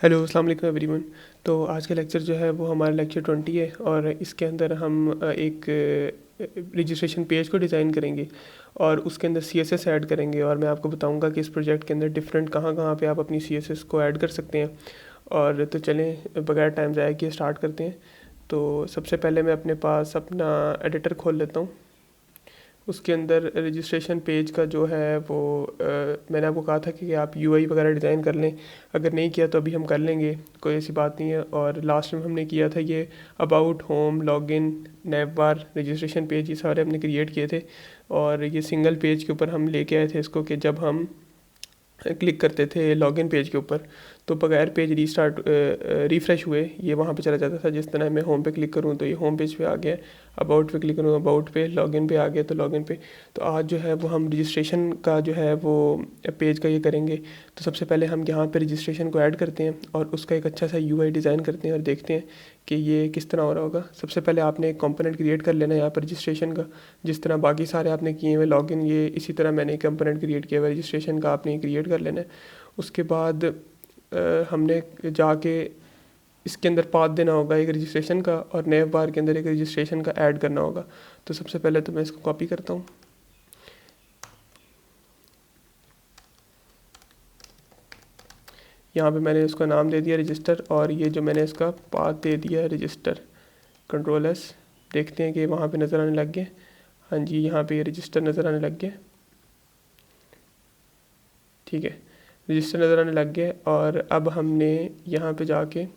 Hello अस्सलाम वालेकुम everyone. तो आज का लेक्चर जो है वो हमारा लेक्चर 20 है और इसके अंदर हम एक रजिस्ट्रेशन पेज को डिज़ाइन करेंगे और उसके अंदर CSS ऐड करेंगे और मैं आपको बताऊंगा कि इस प्रोजेक्ट के अंदर डिफरेंट कहाँ कहाँ पे आप अपनी CSS को ऐड कर सकते हैं। और तो चलें बगैर टाइम ज़ाया किए स्टार्ट करते हैं। तो सबसे पहले मैं अपने पास अपना एडिटर खोल लेता हूँ। उसके अंदर रजिस्ट्रेशन पेज का जो है वो मैंने आपको कहा था कि आप UI वगैरह डिज़ाइन कर लें। अगर नहीं किया तो अभी हम कर लेंगे, कोई ऐसी बात नहीं है। और लास्ट में हमने किया था ये about, home, login, naive bar, registration page, ये सारे हमने क्रिएट किए थे। और ये सिंगल पेज के ऊपर हम लेके आए थे इसको कि जब हम क्लिक करते थे लॉगिन पेज के ऊपर तो बगैर पेज रिफ़्रेश हुए ये वहाँ पे चला जाता था। जिस तरह मैं होम पे क्लिक करूँ तो ये होम पेज पे आ गया, अबाउट पे क्लिक करूँ अबाउट पे, लॉगिन पे आ गया तो लॉगिन पे। तो आज जो है वो हम रजिस्ट्रेशन का जो है वो पेज का ये करेंगे। तो सबसे पहले हम यहाँ पे रजिस्ट्रेशन को ऐड करते हैं और उसका एक अच्छा सा UI डिज़ाइन करते हैं और देखते हैं कि ये किस तरह हो रहा होगा। सबसे पहले आपने एक कंपोनेंट क्रिएट कर लेना है यहाँ पर रजिस्ट्रेशन का, जिस तरह बाकी सारे आपने किए हुए लॉगिन, ये इसी तरह मैंने एक कंपोनेंट क्रिएट किया हुआ है रजिस्ट्रेशन का, आपने क्रिएट कर लेना है। उसके बाद हमने जाके इसके अंदर पाथ देना होगा एक रजिस्ट्रेशन का और नेव बार के अंदर एक रजिस्ट्रेशन का ऐड करना होगा। तो सबसे पहले तो मैं इसको कॉपी करता हूँ। यहाँ पे मैंने इसका नाम दे दिया रजिस्टर और ये जो मैंने इसका पाथ दे दिया है रजिस्टर, Ctrl+S। देखते हैं कि वहाँ पे नज़र आने लग गए। हाँ जी, यहाँ पे ये रजिस्टर नज़र आने लग गए। ठीक है, रजिस्टर नज़र आने लग गए। और अब हमने यहाँ पे जाके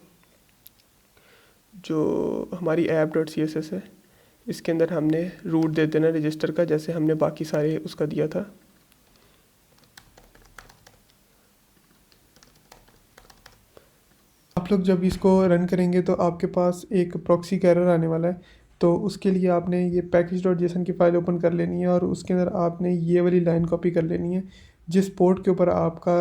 जो हमारी app.css है इसके अंदर हमने रूट दे देना रजिस्टर का, जैसे हमने बाकी सारे उसका दिया था। आप लोग जब इसको रन करेंगे तो आपके पास एक प्रॉक्सी का एरर आने वाला है। तो उसके लिए आपने ये package.json की फ़ाइल ओपन कर लेनी है और उसके अंदर आपने ये वाली लाइन कॉपी कर लेनी है। जिस पोर्ट के ऊपर आपका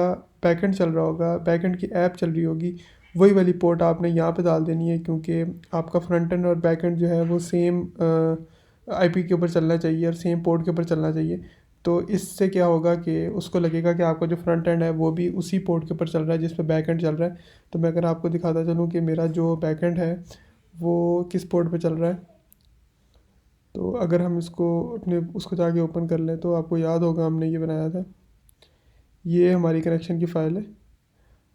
बैकएंड चल रहा होगा, बैकएंड की ऐप चल रही होगी, वही वाली पोर्ट आपने यहाँ पे डाल देनी है, क्योंकि आपका फ्रंट एंड और बैकएंड जो है वो सेम IP के ऊपर चलना चाहिए और सेम पोर्ट के ऊपर चलना चाहिए। तो इससे क्या होगा कि उसको लगेगा कि आपका जो फ्रंट एंड है वो भी उसी पोर्ट के ऊपर चल रहा है जिस पे बैक एंड चल रहा है। तो मैं अगर आपको दिखाता चलूँ कि मेरा जो बैक एंड है वो किस पोर्ट पे चल रहा है, तो अगर हम इसको अपने उसको जाके ओपन कर लें तो आपको याद होगा हमने ये बनाया था। ये हमारी कनेक्शन की फ़ाइल है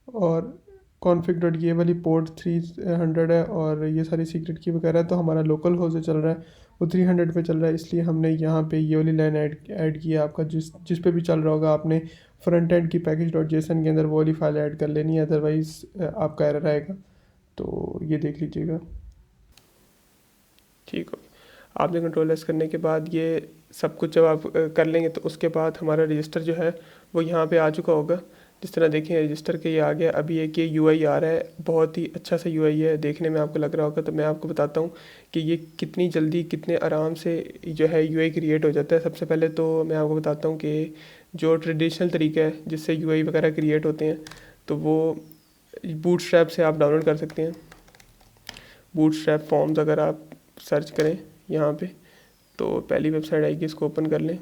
और config ये वाली पोर्ट 300 है और ये सारी सीक्रेट की वगैरह। तो हमारा लोकल होस्ट जो चल रहा है वो 300 पे चल रहा है, इसलिए हमने यहाँ पे ये वाली लाइन ऐड की है। आपका जिस पे भी चल रहा होगा आपने फ्रंट एंड की package.json के अंदर वो वाली फाइल ऐड कर लेनी है, अदरवाइज़ आपका एरर आएगा। तो ये देख लीजिएगा। ठीक हो, आपने Ctrl+S करने के बाद ये सब कुछ जब आप कर लेंगे तो उसके बाद हमारा रजिस्टर जो है वो यहाँ पे आ चुका होगा। जिस तरह देखें रजिस्टर के ये आ गया। अभी एक ये UI आ रहा है, बहुत ही अच्छा सा UI है, देखने में आपको लग रहा होगा। तो मैं आपको बताता हूँ कि ये कितनी जल्दी कितने आराम से जो है UI क्रिएट हो जाता है। सबसे पहले तो मैं आपको बताता हूँ कि जो ट्रेडिशनल तरीका है जिससे UI वगैरह क्रिएट होते हैं तो वो बूटस्ट्रैप से आप डाउनलोड कर सकते हैं। बूटस्ट्रैप फॉर्म्स अगर आप सर्च करें यहाँ पे तो पहली वेबसाइट आएगी, इसको ओपन कर लें।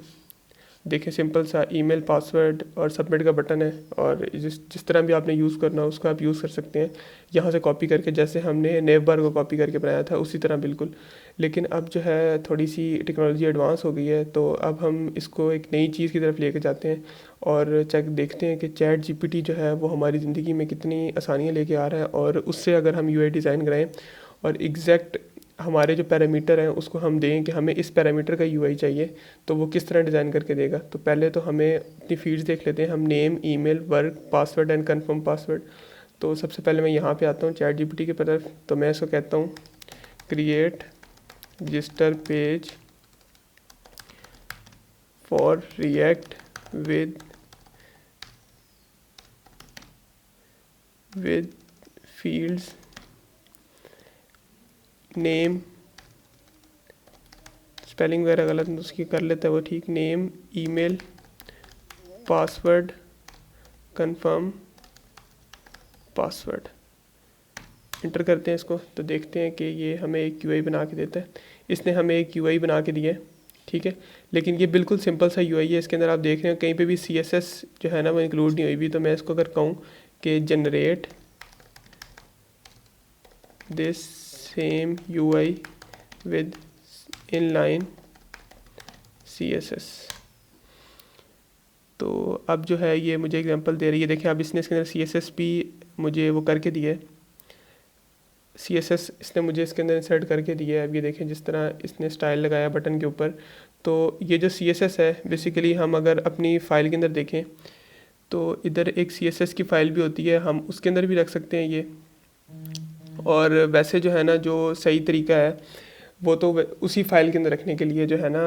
देखें सिंपल सा ईमेल, पासवर्ड और सबमिट का बटन है और जिस तरह भी आपने यूज़ करना हो उसको आप यूज़ कर सकते हैं यहाँ से कॉपी करके, जैसे हमने नेव बार को कॉपी करके बनाया था उसी तरह बिल्कुल। लेकिन अब जो है थोड़ी सी टेक्नोलॉजी एडवांस हो गई है तो अब हम इसको एक नई चीज़ की तरफ लेके जाते हैं और देखते हैं कि ChatGPT जो है वो हमारी ज़िंदगी में कितनी आसानियाँ लेके आ रहा है। और उससे अगर हम UI डिज़ाइन कराएँ और एग्जैक्ट हमारे जो पैरामीटर हैं उसको हम दें कि हमें इस पैरामीटर का UI चाहिए तो वो किस तरह डिज़ाइन करके देगा। तो पहले तो हमें अपनी फील्ड्स देख लेते हैं हम, name, email, work, password and confirm password. तो सबसे पहले मैं यहाँ पे आता हूँ ChatGPT की तरफ। तो मैं इसको कहता हूँ create register page for react with fields, name, spelling वगैरह गलत उसकी कर लेता है वो ठीक, name, email, password, confirm password. Inter करते हैं इसको तो देखते हैं कि ये हमें एक UI बना के देता है। इसने हमें एक UI बना के दिया है, ठीक है। लेकिन ये बिल्कुल सिंपल सा UI है। इसके अंदर आप देख रहे हैं कहीं पे भी CSS जो है ना वो इंक्लूड नहीं हुई भी। तो मैं इसको अगर कहूँ कि generate this same UI with inline CSS। तो अब जो है ये मुझे एग्जांपल दे रही है, देखिए अब इसने इसके अंदर CSS भी मुझे वो करके दिया है, CSS इसने मुझे इसके अंदर इंसर्ट करके दिया है। अब ये देखें जिस तरह इसने स्टाइल लगाया बटन के ऊपर, तो ये जो CSS है बेसिकली हम अगर अपनी फ़ाइल के अंदर देखें तो इधर एक CSS की फ़ाइल भी होती है, हम उसके अंदर भी रख सकते हैं ये। और वैसे जो है ना जो सही तरीका है वो तो उसी फाइल के अंदर रखने के लिए जो है ना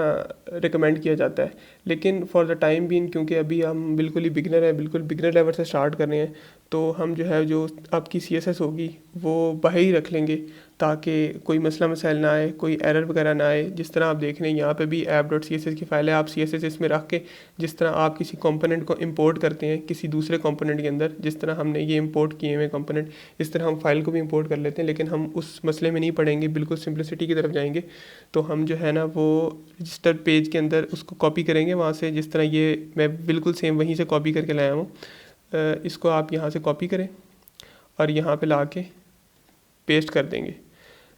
रिकमेंड किया जाता है। लेकिन फॉर द टाइम बीइंग क्योंकि अभी हम बिल्कुल ही बिगनर हैं, बिल्कुल बिगनर लेवल से स्टार्ट कर रहे हैं, तो हम जो है जो आपकी CSS होगी वो बाहर ही रख लेंगे ताकि कोई मसला मसाइल ना आए, कोई एरर वगैरह ना आए। जिस तरह आप देख रहे हैं यहाँ पे भी app.css की फ़ाइल है, आप CSS इसमें रख के जिस तरह आप किसी कंपोनेंट को इंपोर्ट करते हैं किसी दूसरे कंपोनेंट के अंदर, जिस तरह हमने ये इंपोर्ट किए हुए कंपोनेंट, इस तरह हम फाइल को भी इंपोर्ट कर लेते हैं। लेकिन हम उस मसले में नहीं पड़ेंगे, बिल्कुल सिंप्लिसिटी की तरफ जाएंगे। तो हम जो है ना वो रजिस्टर पेज के अंदर उसको कॉपी करेंगे वहाँ से, जिस तरह ये मैं बिल्कुल सेम वहीं से कॉपी करके लाया हूँ। इसको आप यहाँ से कॉपी करें और यहाँ पे ला के पेस्ट कर देंगे।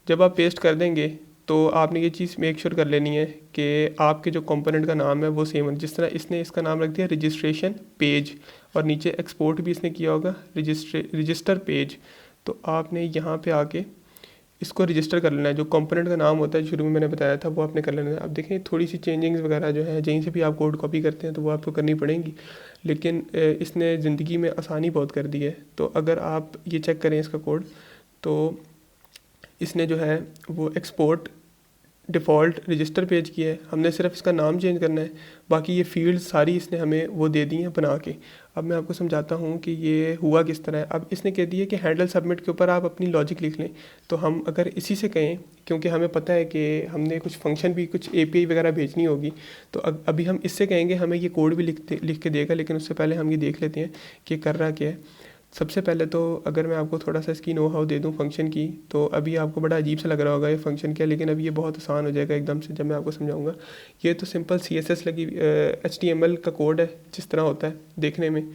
जब आप पेस्ट कर देंगे तो आपने ये चीज़ मेक श्योर कर लेनी है कि आपके जो कंपोनेंट का नाम है वो सेम है। जिस तरह इसने इसका नाम रख दिया रजिस्ट्रेशन पेज और नीचे एक्सपोर्ट भी इसने किया होगा रजिस्टर पेज, तो आपने यहाँ पे आके इसको रजिस्टर कर लेना है। जो कंपोनेंट का नाम होता है शुरू में मैंने बताया था वो आपने कर लेना है। अब देखें थोड़ी सी चेंजिंग्स वगैरह जो है जहीं से भी आप कोड कॉपी करते हैं तो वो आपको करनी पड़ेंगी, लेकिन इसने ज़िंदगी में आसानी बहुत कर दी है। तो अगर आप ये चेक करें इसका कोड, तो इसने जो है वो एक्सपोर्ट डिफ़ॉल्ट रजिस्टर पेज की है, हमने सिर्फ इसका नाम चेंज करना है, बाकी ये फील्ड सारी इसने हमें वो दे दी हैं बना के। अब मैं आपको समझाता हूँ कि ये हुआ किस तरह है। अब इसने कह दिया कि हैंडल सबमिट के ऊपर आप अपनी लॉजिक लिख लें। तो हम अगर इसी से कहें, क्योंकि हमें पता है कि हमने कुछ फंक्शन भी कुछ API वगैरह भेजनी होगी, तो अभी हम इससे कहेंगे हमें ये कोड भी लिख के देगा। लेकिन उससे पहले हम ये देख लेते हैं कि कर रहा क्या है। सबसे पहले तो अगर मैं आपको थोड़ा सा इसकी नो हाउ दे दूं फंक्शन की, तो अभी आपको बड़ा अजीब सा लग रहा होगा ये फंक्शन क्या, लेकिन अभी ये बहुत आसान हो जाएगा एकदम से जब मैं आपको समझाऊंगा। ये तो सिंपल CSS लगी HTML का कोड है जिस तरह होता है देखने में,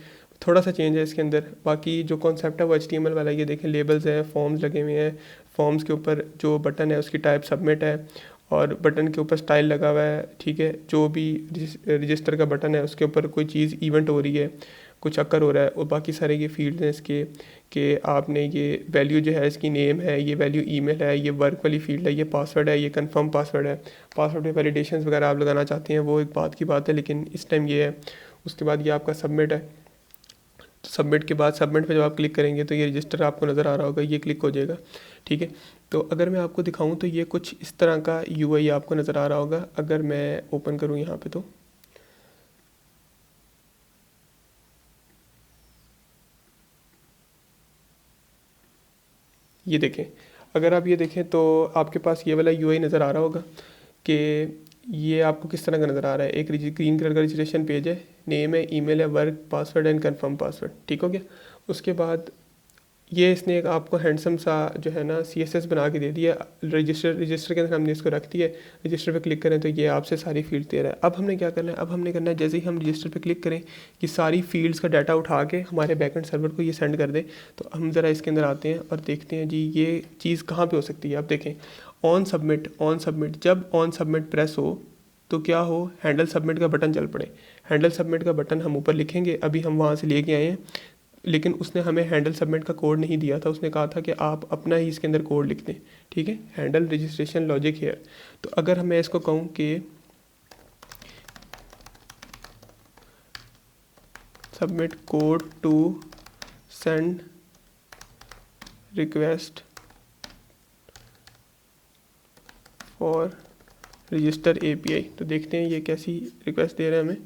थोड़ा सा चेंज है इसके अंदर। बाकी जो कॉन्सेप्ट है वो HTML वाला। ये देखें लेबल्स हैं, फॉर्म्स लगे हुए हैं, फॉर्म्स के ऊपर जो बटन है उसकी टाइप सबमिट है और बटन के ऊपर स्टाइल लगा हुआ है। ठीक है, जो भी रजिस्टर का बटन है उसके ऊपर कोई चीज़ इवेंट हो रही है, कुछ अकर हो रहा है, और बाकी सारे ये फील्ड हैं इसके कि आपने ये वैल्यू जो है इसकी नेम है, ये वैल्यू ईमेल है, ये वर्क वाली फील्ड है, ये पासवर्ड है, ये कंफर्म पासवर्ड है। पासवर्ड में वैलिडेशंस वगैरह आप लगाना चाहते हैं वो एक बात की बात है, लेकिन इस टाइम ये है। उसके बाद ये आपका सबमिट है। तो सबमिट के बाद सबमिट पे जब आप क्लिक करेंगे तो ये रजिस्टर आपको नज़र आ रहा होगा, ये क्लिक हो जाएगा। ठीक है, तो अगर मैं आपको दिखाऊं तो ये कुछ इस तरह का UI आपको नज़र आ रहा होगा। अगर मैं ओपन करूं यहाँ पे तो ये देखें, अगर आप ये देखें तो आपके पास ये वाला UI नज़र आ रहा होगा कि ये आपको किस तरह का नज़र आ रहा है। एक ग्रीन कलर का रजिस्ट्रेशन पेज है, नेम है, ईमेल है, work, password and confirm password. ठीक हो गया। उसके बाद ये इसने एक आपको हैंडसम सा जो है ना CSS बना के दे दिया। रजिस्टर के अंदर हमने इसको रख दिया है। रजिस्टर पे क्लिक करें तो ये आपसे सारी फील्ड दे रहा है। अब हमने क्या करना है, अब हमने करना है जैसे ही हम रजिस्टर पे क्लिक करें कि सारी फील्ड्स का डाटा उठा के हमारे बैकएंड सर्वर को ये सेंड कर दे। तो हम ज़रा इसके अंदर आते हैं और देखते हैं जी ये चीज़ कहाँ पर हो सकती है। आप देखें ऑन सबमिट, जब ऑन सबमिट प्रेस हो तो क्या हो, हैंडल सबमिट का बटन चल पड़े। हैंडल सबमिट का बटन हम ऊपर लिखेंगे, अभी हम वहाँ से लेके आए हैं, लेकिन उसने हमें हैंडल सबमिट का कोड नहीं दिया था। उसने कहा था कि आप अपना ही इसके अंदर कोड लिख दें। ठीक है, हैंडल रजिस्ट्रेशन लॉजिक हेयर। तो अगर मैं इसको कहूँ कि submit code to send request for register API, तो देखते हैं ये कैसी रिक्वेस्ट दे रहा है हमें।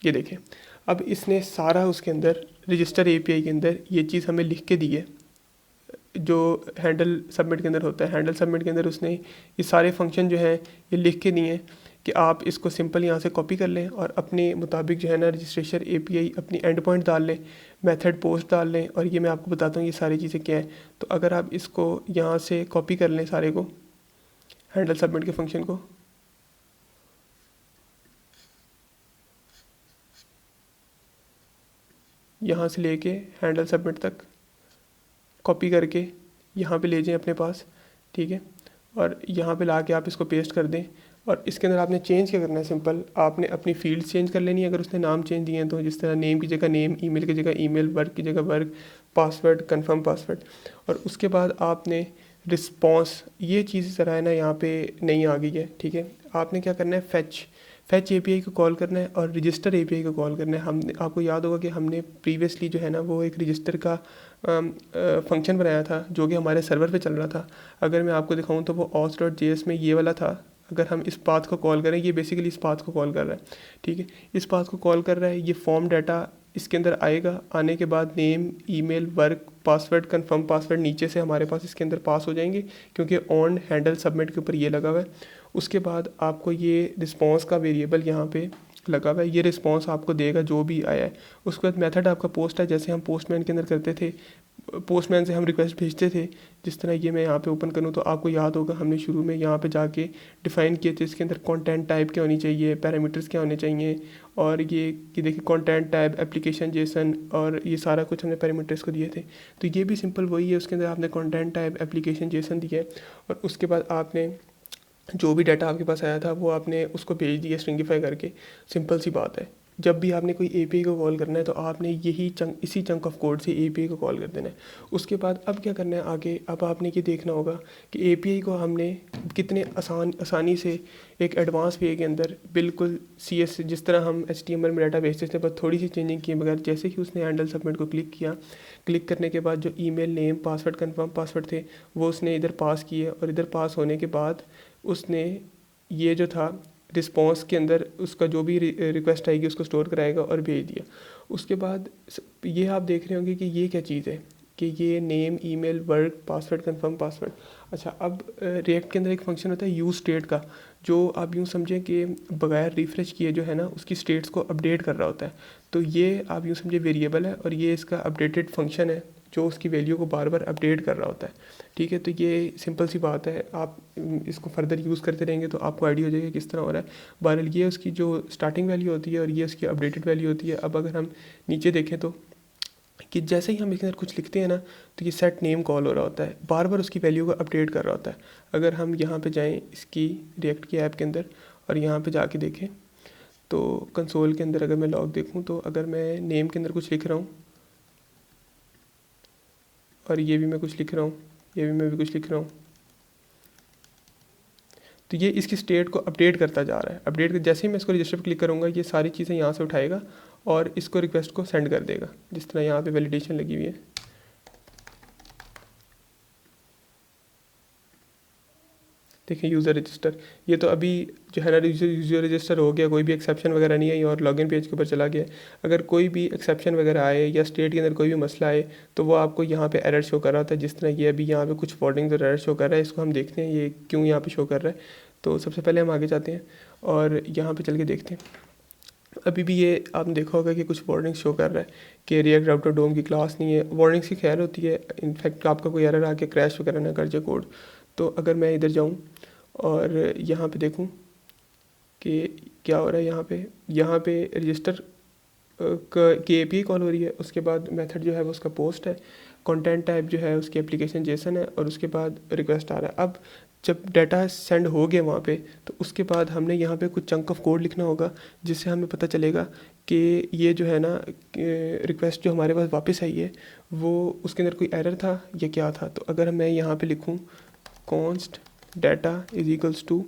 ये देखें, अब इसने सारा उसके अंदर रजिस्टर API के अंदर ये चीज़ हमें लिख के दी है जो हैंडल सबमिट के अंदर होता है। हैंडल सबमिट के अंदर उसने ये सारे फंक्शन जो हैं ये लिख के दिए हैं कि आप इसको सिंपल यहाँ से कॉपी कर लें और अपने मुताबिक जो है ना रजिस्ट्रेशन API अपनी एंड पॉइंट डाल लें, मेथड पोस्ट डाल लें। और ये मैं आपको बताता हूँ ये सारी चीज़ें क्या हैं। तो अगर आप इसको यहाँ से कॉपी कर लें सारे को, हैंडल सबमिट के फंक्शन को, यहाँ से लेके हैंडल सबमिट तक कॉपी करके यहाँ पे ले जाएं अपने पास, ठीक है, और यहाँ पे ला के आप इसको पेस्ट कर दें। और इसके अंदर आपने चेंज क्या करना है, सिंपल आपने अपनी फील्ड चेंज कर लेनी है अगर उसने नाम चेंज दिए हैं तो, जिस तरह नेम की जगह नेम, ईमेल की जगह ईमेल, वर्क की जगह वर्क, पासवर्ड कंफर्म पासवर्ड। और उसके बाद आपने रिस्पॉन्स, ये चीज़ ज़रा है ना यहाँ पे नहीं आ गई है, ठीक है। आपने क्या करना है, फैच एपीआई को कॉल करना है और रजिस्टर एपीआई को कॉल करना है। हमने, आपको याद होगा कि हमने प्रीवियसली जो है ना वो एक रजिस्टर का फंक्शन बनाया था जो कि हमारे सर्वर पे चल रहा था। अगर मैं आपको दिखाऊं तो वो auth.js में ये वाला था। अगर हम इस पाथ को कॉल करें, ये बेसिकली इस पाथ को कॉल कर रहा है, ठीक है, इस पाथ को कॉल कर रहा है। ये फॉर्म डाटा इसके अंदर आएगा, आने के बाद name, email, work, password, confirm password नीचे से हमारे पास इसके अंदर पास हो जाएंगे क्योंकि ऑन हैंडल सबमिट के ऊपर ये लगा हुआ है। उसके बाद आपको ये रिस्पॉन्स का वेरिएबल यहाँ पे लगा हुआ है, ये रिस्पॉन्स आपको देगा जो भी आया है। उसके बाद मेथड आपका पोस्ट है, जैसे हम पोस्टमैन के अंदर करते थे, पोस्टमैन से हम रिक्वेस्ट भेजते थे। जिस तरह ये मैं यहाँ पे ओपन करूँ तो आपको याद होगा हमने शुरू में यहाँ पे जाके डिफ़ाइन किए थे इसके अंदर कंटेंट टाइप क्या होनी चाहिए, पैरामीटर्स क्या होने चाहिए, और ये कि देखिए कंटेंट टाइप, एप्लीकेशन जेसन, और ये सारा कुछ हमने पैरामीटर्स को दिए थे। तो ये भी सिंपल वही है, उसके अंदर आपने कंटेंट टाइप, एप्लीकेशन जेसन दिया है और उसके बाद आपने जो भी डाटा आपके पास आया था वो आपने उसको भेज दिया स्ट्रिंगिफाई करके। सिंपल सी बात है। जब भी आपने कोई एपीआई को कॉल करना है तो आपने यही इसी चंक ऑफ कोड से एपीआई को कॉल कर देना है। उसके बाद अब क्या करना है आगे, अब आपने ये देखना होगा कि एपीआई को हमने कितने आसानी से एक एडवांस वे के अंदर बिल्कुल सीएस, जिस तरह हम एचटीएमएल में डाटा भेजते थे बस थोड़ी सी चेंजिंग किए बगैर, जैसे ही उसने हैंडल सबमिट को क्लिक किया, क्लिक करने के बाद जो email, name, password, confirm password थे वो उसने इधर पास किए और इधर पास होने के बाद उसने ये जो था रिस्पॉन्स के अंदर उसका जो भी रिक्वेस्ट आएगी उसको स्टोर कराएगा और भेज दिया। उसके बाद ये आप देख रहे होंगे कि ये क्या चीज़ है कि ये name, email, work, password, confirm password. अच्छा, अब रिएक्ट के अंदर एक फंक्शन होता है यूज स्टेट का, जो आप यूँ समझें कि बगैर रिफ़्रेश किए जो है ना उसकी स्टेट्स को अपडेट कर रहा होता है। तो ये आप यूँ समझे वेरिएबल है और ये इसका अपडेटेड फंक्शन है जो उसकी वैल्यू को बार बार अपडेट कर रहा होता है, ठीक है। तो ये सिंपल सी बात है, आप इसको फर्दर यूज़ करते रहेंगे तो आपको आइडिया हो जाएगा किस तरह हो रहा है। बहरहाल ये उसकी जो स्टार्टिंग वैल्यू होती है और ये उसकी अपडेटेड वैल्यू होती है। अब अगर हम नीचे देखें तो कि जैसे ही हम इसके अंदर कुछ लिखते हैं ना तो ये सेट नेम कॉल हो रहा होता है, बार बार उसकी वैल्यू को अपडेट कर रहा होता है। अगर हम यहाँ पे जाएं इसकी रिएक्ट की ऐप के अंदर और यहाँ पे जाके देखें तो कंसोल के अंदर अगर मैं लॉग देखूँ तो अगर मैं नेम के अंदर कुछ लिख रहा हूँ और ये भी मैं कुछ लिख रहा हूँ, ये भी मैं भी कुछ लिख रहा हूँ, तो ये इसकी स्टेट को अपडेट करता जा रहा है। अपडेट जैसे ही मैं इसको रजिस्टर पर क्लिक करूँगा ये सारी चीज़ें यहाँ से उठाएगा और इसको रिक्वेस्ट को सेंड कर देगा, जिस तरह यहाँ पे वैलिडेशन लगी हुई है। देखिए यूज़र रजिस्टर, ये तो अभी जो है ना यूज़र रजिस्टर हो गया, कोई भी एक्सेप्शन वगैरह नहीं आई और लॉगिन पेज के ऊपर चला गया। अगर कोई भी एक्सेप्शन वगैरह आए या स्टेट के अंदर कोई भी मसला आए तो वो आपको यहाँ पे एरर शो कर रहा होता है। जिस तरह ये अभी यहाँ पे कुछ वार्निंग्स और एरर शो कर रहा है, इसको हम देखते हैं ये क्यों यहाँ पे शो कर रहा है। तो सबसे पहले हम आगे जाते हैं और यहाँ पर चल के देखते हैं। अभी भी ये आपने देखा होगा कि कुछ वार्निंग शो कर रहा है कि रिएक्ट राउटर डोम की क्लास नहीं है। वार्निंग्स की खैर होती है, इनफैक्ट आपका कोई एरर आके क्रैश वगैरह ना कर जाए कोड। तो अगर मैं इधर जाऊँ और यहाँ पे देखूँ कि क्या हो रहा है, यहाँ पे रजिस्टर की एपीआई कॉल हो रही है। उसके बाद मेथड जो है वो उसका पोस्ट है, कंटेंट टाइप जो है उसकी एप्लीकेशन जेसन है और उसके बाद रिक्वेस्ट आ रहा है। अब जब डाटा सेंड हो गया वहाँ पे तो उसके बाद हमने यहाँ पे कुछ चंक ऑफ कोड लिखना होगा जिससे हमें पता चलेगा कि ये जो है ना रिक्वेस्ट जो हमारे पास वापस आई है वो उसके अंदर कोई एरर था या क्या था। तो अगर मैं यहाँ पे लिखूँ const data is equals to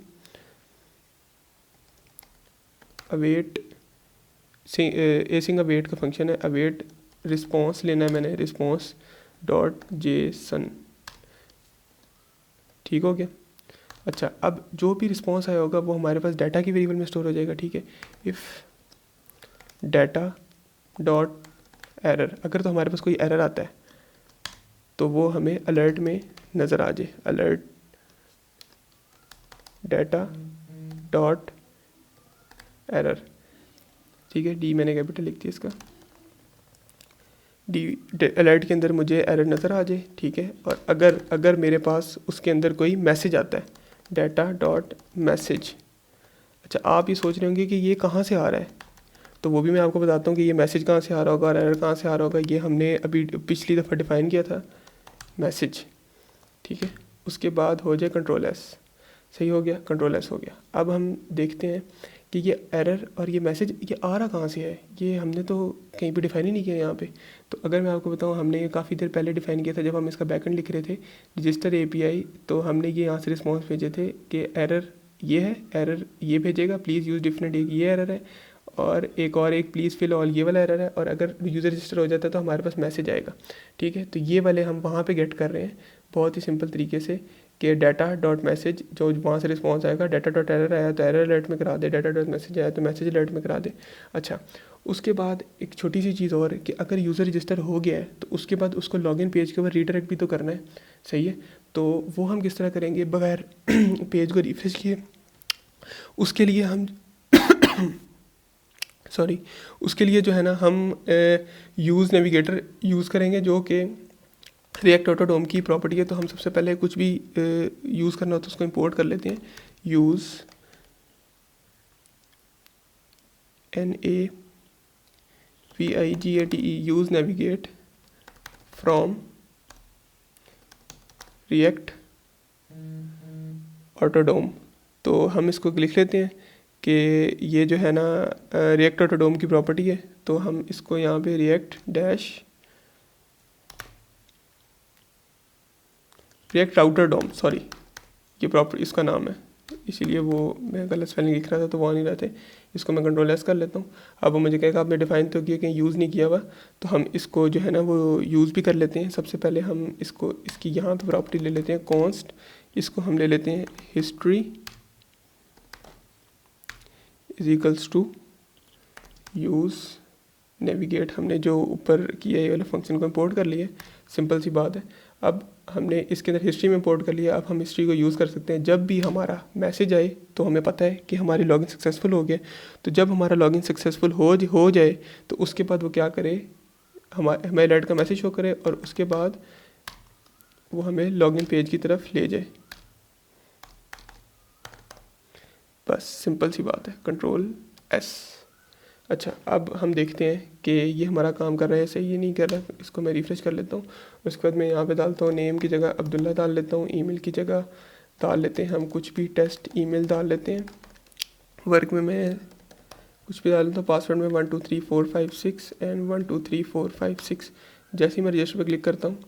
await, async await का फंक्शन है, अवेट रिस्पॉन्स लेना है मैंने, रिस्पॉन्स डॉट जेसन, ठीक हो गया। अच्छा, अब जो भी रिस्पॉन्स आया होगा वो हमारे पास डाटा की वेरिएबल में स्टोर हो जाएगा, ठीक है। इफ़ डाटा डॉट एरर, अगर तो हमारे पास कोई एरर आता है तो वो हमें अलर्ट में नज़र आ जाए, अलर्ट डाटा डॉट एरर, ठीक है। डी मैंने कैपिटल लिख दिया इसका, डी अलर्ट के अंदर मुझे एरर नज़र आ जाए, ठीक है। और अगर मेरे पास उसके अंदर कोई मैसेज आता है, डाटा डॉट मैसेज। अच्छा, आप ये सोच रहे होंगे कि ये कहाँ से आ रहा है, तो वो भी मैं आपको बताता हूँ कि ये मैसेज कहाँ से आ रहा होगा और एरर कहाँ से आ रहा होगा। ये हमने अभी पिछली दफ़ा डिफ़ाइन किया था मैसेज, ठीक है। उसके बाद हो जाए कंट्रोल एस, सही हो गया, कंट्रोल एस हो गया। अब हम देखते हैं कि ये एरर और ये मैसेज ये आ रहा कहाँ से है, ये हमने तो कहीं पे डिफाइन ही नहीं किया यहाँ पे। तो अगर मैं आपको बताऊँ, हमने ये काफ़ी देर पहले डिफाइन किया था जब हम इसका बैकएंड लिख रहे थे रजिस्टर एपीआई। तो हमने ये यहाँ से रिस्पॉन्स भेजे थे कि एरर ये है, एरर ये भेजेगा, प्लीज़ यूज़ डिफरेंट, एक ये एरर है और एक प्लीज़ फिल ऑल ये वाला एरर है। और अगर यूज़र रजिस्टर हो जाता है तो हमारे पास मैसेज आएगा। ठीक है, तो ये वाले हम वहाँ पे गेट कर रहे हैं बहुत ही सिंपल तरीके से कि डाटा डॉट मैसेज, जो वहाँ से रिस्पॉन्स आएगा, डाटा डॉट एरर आया तो एरर अलर्ट में करा दे, डाटा डॉट मैसेज आया तो मैसेज अलर्ट में करा दे। अच्छा, उसके बाद एक छोटी सी चीज़ और कि अगर यूज़र रजिस्टर हो गया है तो उसके बाद उसको लॉगिन पेज के ऊपर रीडायरेक्ट भी तो करना है, सही है। तो वो हम किस तरह करेंगे बगैर पेज को रिफ्रेश किए, उसके लिए हम सॉरी, उसके लिए जो है ना हम यूज़ नेविगेटर यूज़ करेंगे जो कि रिएक्ट ऑटोडोम की प्रॉपर्टी है। तो हम सबसे पहले कुछ भी यूज़ करना हो तो उसको इंपोर्ट कर लेते हैं, use NAVIGATE use navigate from React auto DOM. तो हम इसको लिख लेते हैं कि ये जो है ना रिएक्ट ऑटोडोम की प्रॉपर्टी है। तो हम इसको यहाँ पे रिएक्ट राउटर डोम, सॉरी ये प्रॉपर्टी इसका नाम है, इसीलिए वो मैं गलत स्पेलिंग लिख रहा था तो वो आ नहीं रहे थे। इसको मैं कंट्रोल एस कर लेता हूँ। अब वो मुझे कहेगा आपने डिफाइन तो किया कहीं यूज़ नहीं किया हुआ, तो हम इसको जो है ना वो यूज़ भी कर लेते हैं। सबसे पहले हम इसको इसकी यहाँ पे प्रॉपर्टी ले लेते हैं कॉन्स्ट, इसको हम ले लेते हैं history is equals to use navigate. हमने जो ऊपर किया ये वाले फंक्शन को इंपोर्ट कर लिया, सिंपल सी बात है। अब हमने इसके अंदर हिस्ट्री में इंपोर्ट कर लिया, अब हम हिस्ट्री को यूज़ कर सकते हैं। जब भी हमारा मैसेज आए तो हमें पता है कि हमारी लॉगिन सक्सेसफुल हो गया। तो जब हमारा लॉगिन सक्सेसफुल हो जाए तो उसके बाद वो क्या करे, हमें अलर्ट का मैसेज शो करे और उसके बाद वो हमें लॉगिन पेज की तरफ ले जाए। बस सिंपल सी बात है, कंट्रोल एस। अच्छा, अब हम देखते हैं कि ये हमारा काम कर रहा है सही, ये नहीं कर रहा है। इसको मैं रिफ्रेश कर लेता हूँ। उसके बाद मैं यहाँ पे डालता हूँ नेम की जगह अब्दुल्ला डाल लेता हूँ, ईमेल की जगह डाल लेते हैं हम कुछ भी टेस्ट ईमेल डाल लेते हैं, वर्क में मैं कुछ भी डाल लेता हूँ, पासवर्ड में 1 2 3 4 5 6 एंड 1 2 3 4 5 6। जैसे ही मैं रजिस्टर पर क्लिक करता हूँ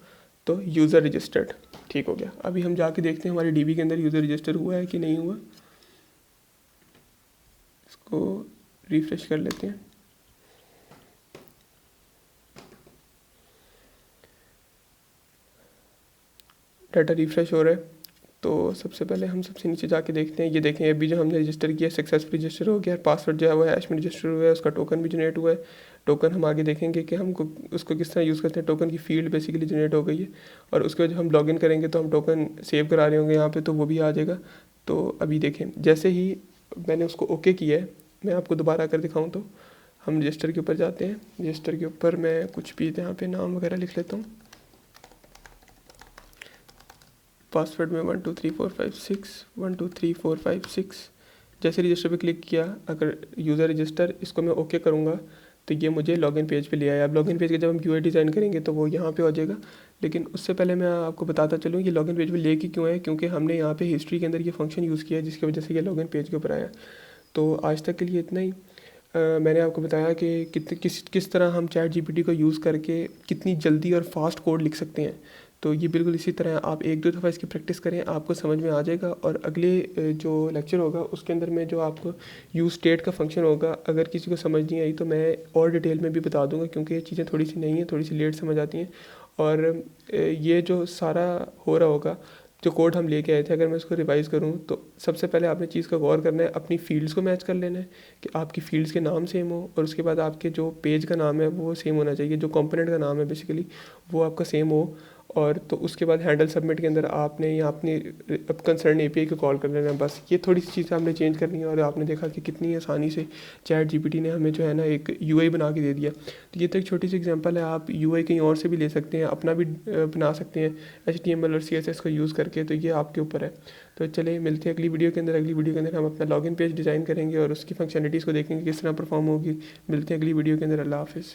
तो यूज़र रजिस्टर्ड ठीक हो गया। अभी हम जाके देखते हैं हमारे DB के अंदर यूज़र रजिस्टर हुआ है कि नहीं हुआ। इसको रिफ्रेश कर लेते हैं। डाटा रिफ्रेश हो रहा है। तो सबसे पहले हम सबसे नीचे जाके देखते हैं, ये देखें अभी जो हमने रजिस्टर किया सक्सेसफुल रजिस्टर हो गया, पासवर्ड जो है वो हैश में रजिस्टर हुआ है, उसका टोकन भी जनरेट हुआ है। टोकन हम आगे देखेंगे कि हमको उसको किस तरह यूज़ करते हैं। टोकन की फील्ड बेसिकली जनरेट हो गई है और उसके बाद जब हम लॉगिन करेंगे तो हम टोकन सेव करा रहे होंगे यहाँ पे, तो वो भी आ जाएगा। तो अभी देखें जैसे ही मैंने उसको ओके किया है, मैं आपको दोबारा कर दिखाऊँ तो हम रजिस्टर के ऊपर जाते हैं। रजिस्टर के ऊपर मैं कुछ भी यहाँ पे नाम वगैरह लिख लेता हूँ, पासवर्ड में 1 2 3 4 5 6 1 2 3 4 5 6। जैसे रजिस्टर पे क्लिक किया, अगर यूज़र रजिस्टर इसको मैं ओके करूँगा तो ये मुझे लॉगिन पेज पे ले आया। अब लॉगिन पेज के जब हम यूआई डिज़ाइन करेंगे तो वो यहाँ पे हो जाएगा। लेकिन उससे पहले मैं आपको बताता चलूँ ये लॉगिन पेज पे लेके क्यों आया, क्योंकि हमने यहाँ पे हिस्ट्री के अंदर ये फंक्शन यूज़ किया है जिसकी वजह से ये लॉगिन पेज के ऊपर आया। तो आज तक के लिए इतना ही। मैंने आपको बताया कि किस तरह हम चैट जीपीटी को यूज़ करके कितनी जल्दी और फास्ट कोड लिख सकते हैं। तो ये बिल्कुल इसी तरह आप एक दो दफ़ा इसकी प्रैक्टिस करें, आपको समझ में आ जाएगा। और अगले जो लेक्चर होगा उसके अंदर में जो आपको यूज़ स्टेट का फंक्शन होगा, अगर किसी को समझ नहीं आई तो मैं और डिटेल में भी बता दूंगा, क्योंकि ये चीज़ें थोड़ी सी नई हैं, थोड़ी सी लेट समझ आती हैं। और ये जो सारा हो रहा होगा, जो कोड हम लेके आए थे, अगर मैं इसको रिवाइज़ करूँ तो सबसे पहले आपने चीज़ का गौर करना है, अपनी फील्ड्स को मैच कर लेना है कि आपकी फील्ड्स के नाम सेम हो, और उसके बाद आपके जो पेज का नाम है वो सेम होना चाहिए, जो कंपोनेंट का नाम है बेसिकली वो आपका सेम हो। और तो उसके बाद हैंडल सबमिट के अंदर आपने या अपनी कंसर्न एपीआई को कॉल कर लेना है। बस ये थोड़ी सी चीज़ें आपने चेंज करनी है और आपने देखा कि कितनी आसानी से चैट जीपीटी ने हमें जो है ना एक यूआई बना के दे दिया। तो ये तो एक छोटी सी एग्जांपल है, आप यूआई कहीं और से भी ले सकते हैं, अपना भी बना सकते हैं HTML और CSS को यूज़ करके। तो ये आपके ऊपर है। तो चलिए मिलते हैं अगली वीडियो के अंदर। अगली वीडियो के अंदर हम अपना लॉगिन पेज डिज़ाइन करेंगे और उसकी फंक्शनलिटीज़ को देखेंगे किस तरह परफॉर्म होगी। मिलते हैं अगली वीडियो के अंदर। अल्लाह हाफिज़।